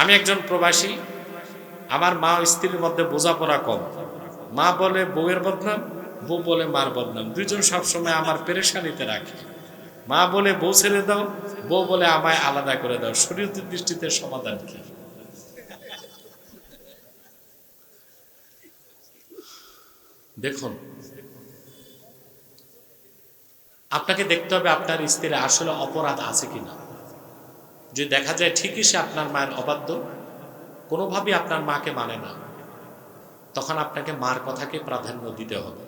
আমি একজন প্রবাসী, আমার মা ও স্ত্রীর মধ্যে বোঝাপড়া কম। মা বলে বউয়ের বদনাম, বউ বলে মার বদনাম, দুইজন সবসময় আমার পেরেশানিতে রাখে। মা বলে বউ ছেড়ে দাও, বউ বলে আমায় আলাদা করে দাও। শরীয়তের দৃষ্টিতে সমাধান কি? দেখুন, আপনাকে দেখতে হবে আপনার স্ত্রীর আসলে অপরাধ আছে কিনা। যদি দেখা যায় ঠিকই সে আপনার মায়ের অবাধ্য, কোনোভাবেই আপনার মাকে মানে না, তখন আপনাকে মার কথাকে প্রাধান্য দিতে হবে।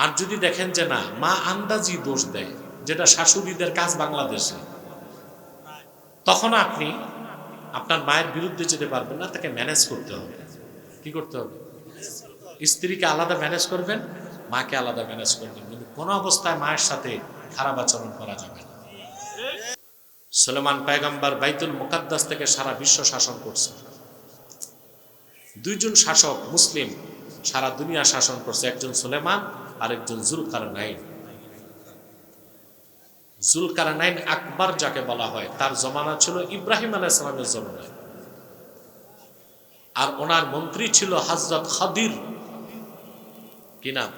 আর যদি দেখেন যে না, মা আন্দাজি দোষ দেয়, যেটা শাশুড়িদের কাজ বাংলাদেশে, তখন আপনি আপনার মায়ের বিরুদ্ধে যেতে পারবেন না, তাকে ম্যানেজ করতে হবে। কি করতে হবে? স্ত্রীকে আলাদা ম্যানেজ করবেন, মাকে আলাদা ম্যানেজ করবেন, কিন্তু কোনো অবস্থায় মায়ের সাথে খারাপ আচরণ করা যাবে না। সুলেমান পয়গম্বর বাইতুল মুকাদ্দাস থেকে সারা বিশ্ব শাসন করছে। দুইজন শাসক মুসলিম সারা দুনিয়া শাসন করছে, একজন সুলেমান আর একজন জুলকারনাইন। জুলকারনাইন আকবর যাকে বলা হয়, তার জমানা ছিল ইব্রাহিম আলাইহিস সালামের জমানায়, আর ওনার মন্ত্রী ছিল হযরত খাদির। কি নাম?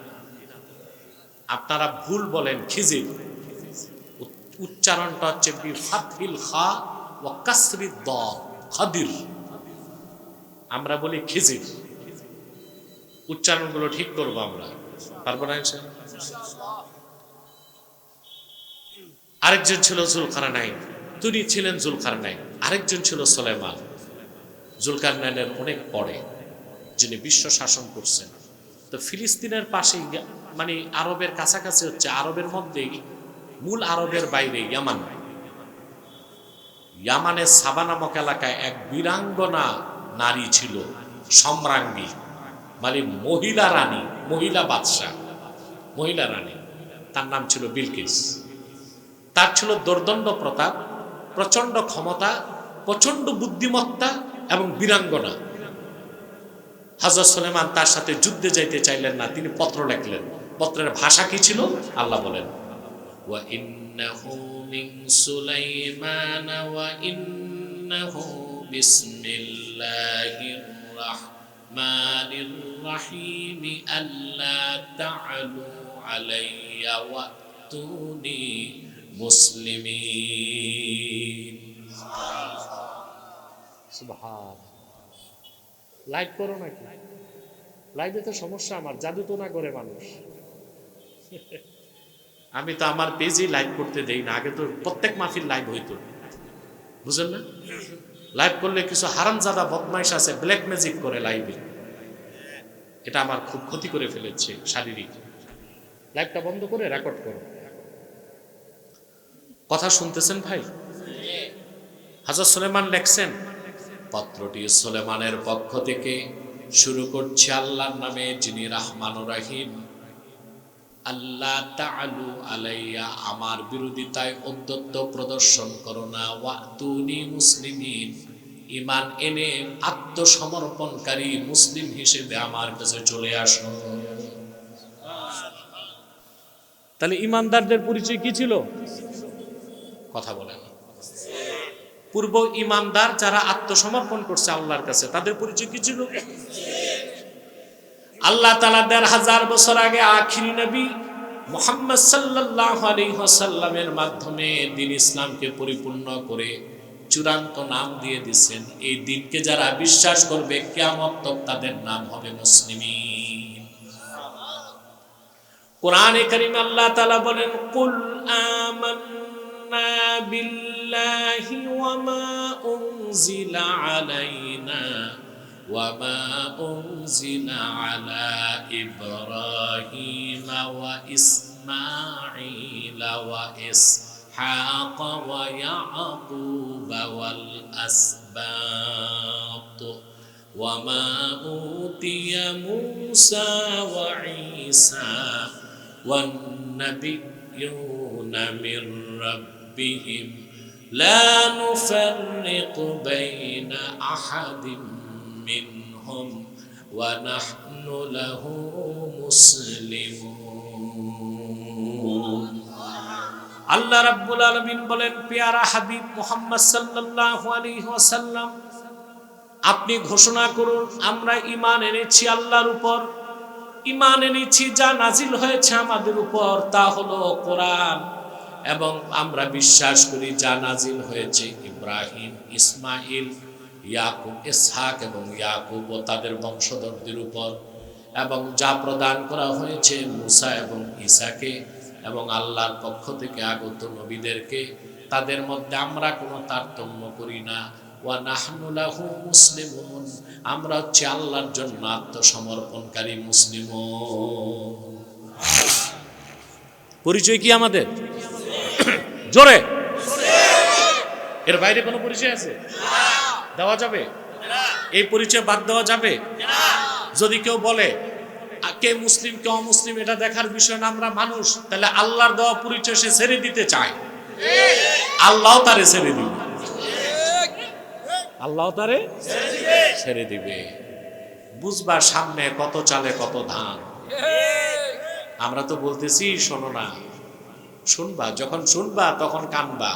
আপনারা ভুল বলেন খিজির, উচ্চারণটা হচ্ছে বিফাতহিল খা ওয়া কাসরিদ দাদ, খাদির। আমরা বলি খিজির। উচ্চারণগুলো ঠিক করবো আমরা, পারবো না ইনশাআল্লাহ। আরেকজন ছিল জুলকারনাইন, তিনি ছিলেন জুলকারনাইন। আরেকজন ছিল সুলাইমান, জুলকারনাইনের অনেক পরে, যিনি বিশ্ব শাসন করছেন। তো ফিলিস্তিনের পাশে, মানে আরবের কাছাকাছি হচ্ছে, আরবের মধ্যেই, মূল আরবের বাইরে ইয়ামান। ইয়ামানের সাবা নামক এলাকায় এক বীরাঙ্গনা নারী ছিল, সম্রাঙ্গী, মানে মহিলা রানী, মহিলা বাদশাহ, মহিলা রানী। তার নাম ছিল বিলকিস। তার ছিল দোর্দণ্ড প্রতাপ, প্রচন্ড ক্ষমতা, প্রচন্ড বুদ্ধিমত্তা এবং বীরাঙ্গনা। হযরত সুলেমান তার সাথে যুদ্ধে যাইতে চাইলেন না, তিনি পত্র লিখলেন। পত্রের ভাষা কি ছিল? আল্লাহ বলেন, ওয়া ইন্নাহু মিন সুলাইমান ওয়া ইন্নাহু বিসমিল্লাহির রাহমানির রাহিম আল্লা তা'আলু আলাইয়া ওয়াতুনি মুসলিমিন। সুবহান। লাইভ করো নাকি? লাইভে তো সমস্যা, আমার জাদু তো না করে মানুষ। আমি তো আমার পেজে লাইভ করতে দেই না, আগে তো প্রত্যেক মাহফিল লাইভ হইতো, বুঝলেন না? লাইভ করলে কিছু হারামজাদা বদমাইশ আছে, ব্ল্যাক ম্যাজিক করে লাইভে, এটা আমার খুব ক্ষতি করে ফেলেছে শারীরিক। লাইভটা বন্ধ করে রেকর্ড করো। কথা শুনতেছেন ভাই? হযরত সুলেমান লেখছেন, পত্রটি সুলেমানের পক্ষ থেকে শুরু করছে আল্লাহর নামে, যিনি রহমান ও রহিম। আল্লাহ তা'আলু আলাইয়া, আমার বিরোধিতায় ঔদ্ধত্য প্রদর্শন করো না, ওয়াতুনি মুসলিমিন, ঈমান এনে আত্মসমর্পণকারী মুসলিম হিসেবে আমার কাছে চলে আসো। তাহলে ঈমানদারদের পরিচয় কি ছিল? কথা বলেন। পূর্ব ঈমানদার যারা আত্মসমর্পণ করছে আল্লাহর কাছে, তাদের পরিচয় কি ছিল? আল্লাহ তাআলা ১৫০০ বছর আগে আখিরি নবী মুহাম্মদ সাল্লাল্লাহু আলাইহি ওয়াসাল্লামের মাধ্যমে দ্বীন ইসলামকে পরিপূর্ণ করে চূড়ান্ত নাম দিয়ে দিয়েছেন। এই দিনকে যারা বিশ্বাস করবে, কিয়ামত তক তাদের নাম হবে মুসলিমিন। কোরআনে কারীমে আল্লাহ তাআলা বলেন, কুল আমান্না বিল্লাহি ওয়া মা উনজিলা আলাইনা وما أنزل على إبراهيم وإسماعيل وإسحاق ويعقوب والأسباط وما أوتي موسى وعيسى والنبيون من ربهم لا نفرق بين أحد منهم ونحن له مسلمون। আল্লাহ রাব্বুল আলামিন বলেন, পেয়ারা হাবিব মুহাম্মদ সাল্লাল্লাহু আলাইহি ওয়াসাল্লাম, আপনি ঘোষণা করুন আমরা ঈমান এনেছি আল্লাহর উপর, ঈমান এনেছি যা নাজিল হয়েছে আমাদের উপর তা হলো কোরআন, এবং আমরা বিশ্বাস করি যা নাজিল হয়েছে ইব্রাহিম, ইসমাইল, ইয়াকুব, ইসহাক এবং ইয়াকুব ও তাদের বংশধরদের উপর, এবং যা প্রদান করা হয়েছে মুসা এবং ঈসাকে এবং আল্লাহর পক্ষ থেকে আগত নবীদেরকে, তাদের মধ্যে আমরা কোনো তারতম্য করি না। ওয়া নাহনু লাহু মুসলিমুন, আমরা হচ্ছে আল্লাহর জন্য আত্মসমর্পণকারী মুসলিম। পরিচয় কি আমাদের? জোরে, এর বাইরে কোনো পরিচয় আছে? দেওয়া যাবে? এই পরিচয় বাদ দেওয়া যাবে? যদি কেউ বলে কে মুসলিম কে অমুসলিম এটা দেখার বিষয় না, আমরা মানুষ, তাহলে আল্লাহর দেওয়া পরিচয় সে ছেড়ে দিতে চায়, আল্লাহ তারে ছেড়ে দিবে, আল্লাহ তারে ছেড়ে দিবে। বুঝবা সামনে কত চালে কত ধান। আমরা তো বলতেছি শোনো না, শুনবা, যখন শুনবা তখন কানবা,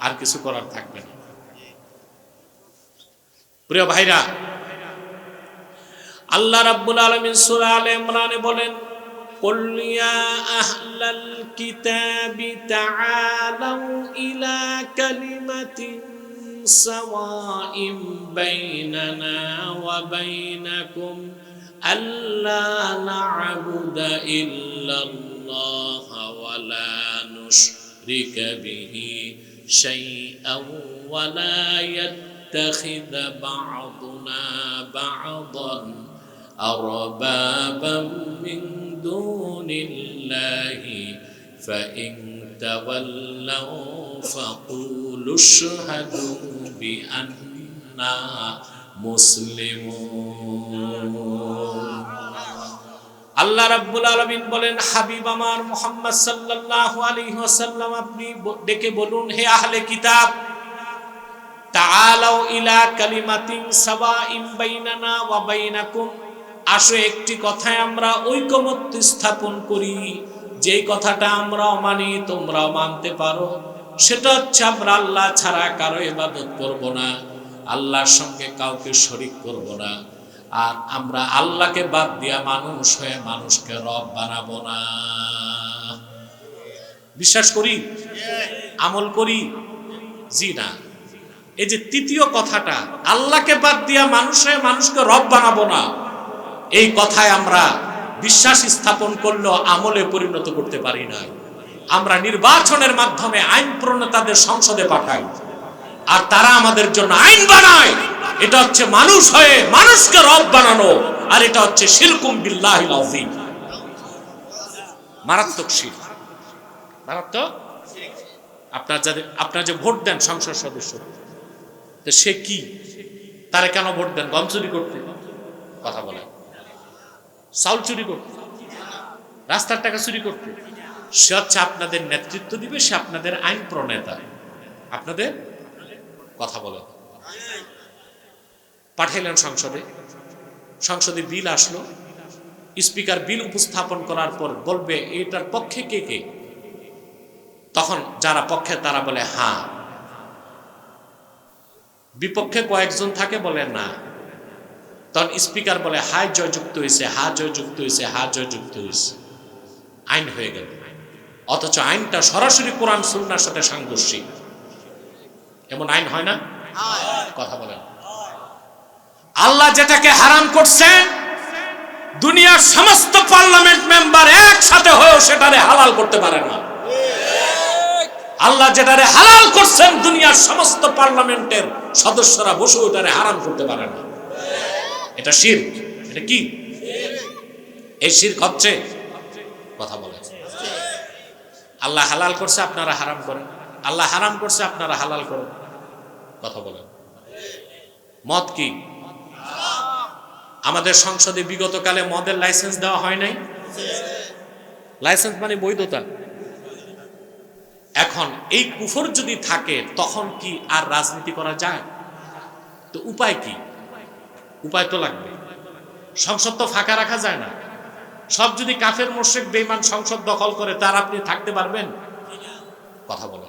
আর কিছু করার থাকবে না। প্রিয় ভাইরা, আল্লাহ রাব্বুল আলামিন সূরা আলে ইমরানে বলেন, কুল ইয়া আহলাল কিতাবি তাআলাউ ইলা কালিমাতিন সাওয়াইন বাইনানা ওয়া বাইনাকুম আল্লা না'বুদা ইল্লাল্লাহ ওয়া লা নুশরিকা বিহি শাইআন ওয়া লা ইয়াত্তাখিযা বা'দুনা বা'দান أربابا من دون الله فإن تولوا فقولوا اشهدوا بأننا মুসলিমুন। আল্লাহ রাব্বুল আলামিন বলেন, হাবিব আমার মুহাম্মদ সাল্লাল্লাহু আলাইহি ওয়াসাল্লাম, আপনি ডেকে বলুন, হে আহলে কিতাব, তাআলাউ ইলা কালিমাতিন সাওয়াইন বাইনানা ওয়া বাইনাকুম, আসো একটি কথায় আমরা ঐকমত্য স্থাপন করি, যেই কথাটা আমরাও মানি তোমরাও মানতে পারো, সেটা হচ্ছে আমরা আল্লাহ ছাড়া কারো ইবাদত করব না, আল্লাহর সঙ্গে কাউকে শরীক করব না, আর আমরা আল্লাহকে বাদ দিয়া মানুষ হয়ে মানুষকে রব বানাবো না। বিশ্বাস করি? আমল করি? জি না। এই যে তৃতীয় কথাটা, আল্লাহকে বাদ দিয়া মানুষ হয়ে মানুষকে রব বানাবো না, এই কথায় আমরা বিশ্বাস স্থাপন করলেও আমলে পরিণত করতে পারি না। আমরা নির্বাচনের মাধ্যমে আইন প্রণেতাদের সংসদে পাঠাই, আর তারা আমাদের জন্য আইন বানায়। এটা হচ্ছে মানুষ হয়ে মানুষকে রব বানানো, আর এটা হচ্ছে শিরকুম বিল্লাহিল আযীম, মারাত্মক শিরক, মারাত্মক। আপনারা যে ভোট দেন সংসদ সদস্য, তো সে কি, তারে কেন ভোট দেন? গম চুরি করতে? কথা বলেন। চাউল চুরি করতে? রাস্তার টাকা চুরি করতে? সে হচ্ছে আপনাদের নেতৃত্ব দিবে, সে আপনাদের আইন প্রণেতা, আপনাদের কথা বলে। পাঠাইলেন সংসদে, সংসদে বিল আসলো, স্পিকার বিল উপস্থাপন করার পর বলবে এটার পক্ষে কে কে, তখন যারা পক্ষে তারা বলে হ্যাঁ, বিপক্ষে কয়েকজন থাকে বলে না, তখন স্পিকার বলে হায় জয়যুক্ত হয়েছে, হা জয়যুক্ত হয়েছে, হা জয়যুক্ত হয়েছে, আইন হয়ে গেল। অথচ আইনটা সরাসরি কোরআন সুন্নাহর সাথে সাংঘর্ষিক। এমন আইন হয় না? কথা বলেন। আল্লাহ যেটাকে হারাম করছে, দুনিয়ার সমস্ত পার্লামেন্ট মেম্বার একসাথে হয়েও সেটারে হালাল করতে পারে না। আল্লাহ যেটারে হালাল করছেন, দুনিয়ার সমস্ত পার্লামেন্টের সদস্যরা বসে ওটারে হারাম করতে পারে না। এটা শিরক। এটা কি? এই শিরক হচ্ছে, কথা বলে। আল্লাহ হালাল করছে, আপনারা হারাম করেন, আল্লাহ হারাম করছে, আপনারা হালাল করেন, কথা বলেন। মদ কি? আমাদের সংসদে বিগত কালে মদের লাইসেন্স দেওয়া হয় নাই? লাইসেন্স মানে বৈধতা। এখন এই কুফর যদি থাকে, তখন কি আর রাজনীতি করা যায়? তো উপায় কি? উপায় তো লাগবে। সংসদ তো ফাঁকা রাখা যায় না। সব যদি কাফের মুশরিক বেঈমান সংসদ দখল করে, তার আপনি থাকতে পারবেন? কথা বলো।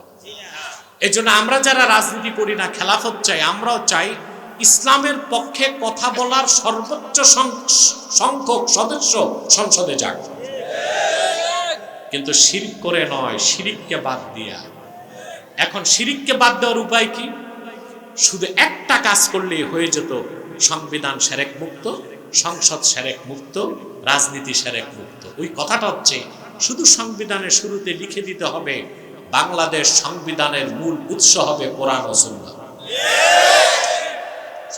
এই জন্য আমরা যারা রাজনীতি করি না, খেলাফত চাই, আমরাও চাই ইসলামের পক্ষে কথা বলার সর্বোচ্চ সংখ্যক সদস্য সংসদে যাক, কিন্তু শিরক করে নয়, শিরিককে বাদ দিয়া। এখন শিরিককে বাদ দেওয়ার উপায় কি? শুধু একটা কাজ করলেই হয়ে যেত, সংবিধান শিরক মুক্ত, সংসদ শিরক মুক্ত, রাজনীতি শিরক মুক্ত। ওই কথাটা হচ্ছে শুধু সংবিধানের শুরুতে লিখে দিতে হবে বাংলাদেশ সংবিধানের মূল উৎস হবে কোরআন ও সুন্নাহ।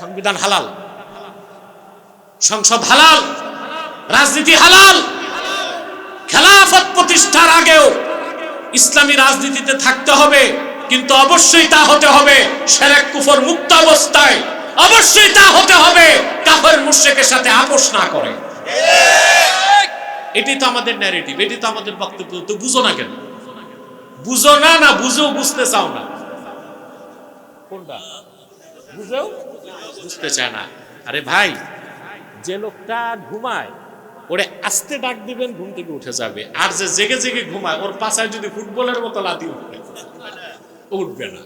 সংবিধান হালাল, সংসদ হালাল, রাজনীতি হালাল। খেলাফত প্রতিষ্ঠার আগেও ইসলামী রাজনীতিতে থাকতে হবে, কিন্তু অবশ্যই তা হতে হবে শিরক কুফর মুক্ত অবস্থায়। অবশ্যই তা হতে হবে কাফের মুশরিকের সাথে আপোষ না করে। এটাই তো আমাদের ন্যারেটিভ, এটাই তো আমাদের বক্তব্য। তো বুঝো না কেন? বুঝো না, না বুঝো, বুঝতে চাও না। কোনটা বুঝো? বুঝতে চায় না। আরে ভাই, যে লোকটা ঘুমায় ওরে আস্তে ডাক দিবেন, ঘুম থেকে উঠে যাবে। আর যে জেগে জেগে ঘুমায় ওর পাছায় যদি ফুটবলের মতো লাথি উঠবে, উঠবে না।